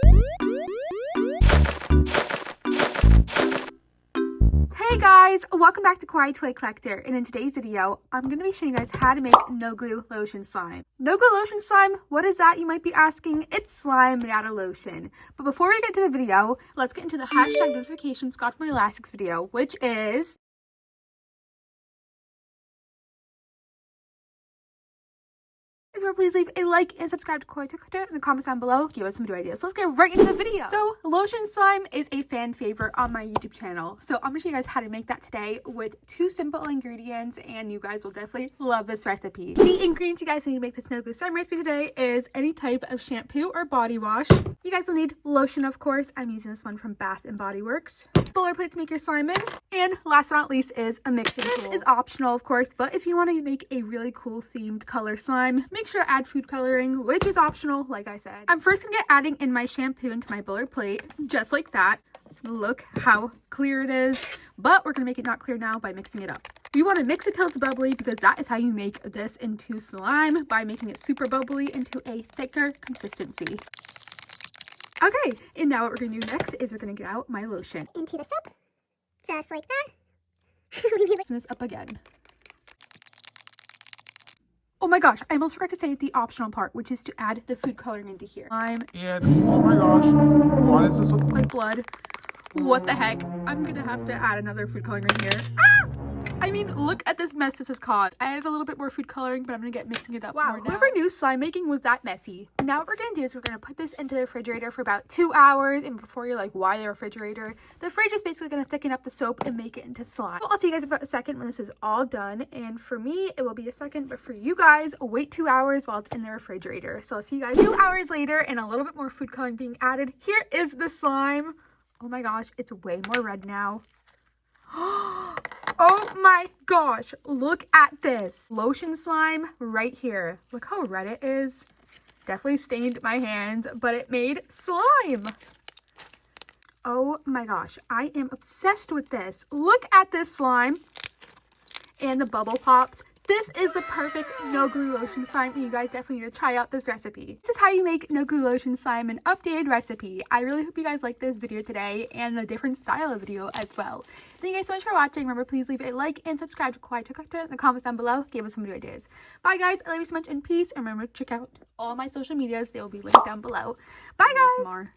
Hey guys, welcome back to Kawaii Toy Collector, and in today's video, I'm going to be showing you guys how to make no glue lotion slime. No glue lotion slime, what is that, you might be asking? It's slime made out of lotion. But before we get to the video, let's get into the hashtag notifications got from my last week's video, which is... please leave a like and subscribe to KawaiiToyCollector in the comments down below. Give us some new ideas. So let's get right into the video. So lotion slime is a fan favorite on my YouTube channel. So I'm gonna show you guys how to make that today with two simple ingredients, and you guys will definitely love this recipe. The ingredients you guys need to make this no glue slime recipe today is any type of shampoo or body wash. You guys will need lotion, of course. I'm using this one from Bath & Body Works. Bowler plate to make your slime in. And last but not least is a mixing tool. This is optional, of course, but if you want to make a really cool themed color slime, make sure to add food coloring, which is optional, like I said. I'm first gonna get adding in my shampoo into my bowler plate, just like that. Look how clear it is, but we're gonna make it not clear now by mixing it up. You want to mix it till it's bubbly, because that is how you make this into slime, by making it super bubbly into a thicker consistency. Okay, and now what we're gonna do next is we're gonna get out my lotion. Into the soap, just like that. Mixing this up again. Oh my gosh, I almost forgot to say the optional part, which is to add the food coloring into here. And oh my gosh, why does this look like blood? What the heck? I'm gonna have to add another food coloring right here. Ah! I mean, look at this mess this has caused. I have a little bit more food coloring, but I'm gonna get mixing it up more now. Whoever knew slime making was that messy. Now what we're gonna do is we're gonna put this into the refrigerator for about 2 hours. And before you're like, why the refrigerator? The fridge is basically gonna thicken up the soap and make it into slime. Well, I'll see you guys in a second when this is all done. And for me, it will be a second, but for you guys, wait 2 hours while it's in the refrigerator. So I'll see you guys 2 hours later and a little bit more food coloring being added. Here is the slime. Oh my gosh, it's way more red now. Oh my gosh, look at this lotion slime right here. Look how red it is. Definitely stained my hands, but it made slime. Oh my gosh, I am obsessed with this. Look at this slime and the bubble pops. This is the perfect no glue lotion slime, and you guys definitely need to try out this recipe. This is how you make no glue lotion slime, an updated recipe. I really hope you guys like this video today and the different style of video as well. Thank you guys so much for watching. Remember, please leave a like and subscribe to KawaiiToyCollector in the comments down below. Give us some new ideas. Bye guys, I love you so much in peace, and remember to check out all my social medias. They will be linked down below. Bye guys.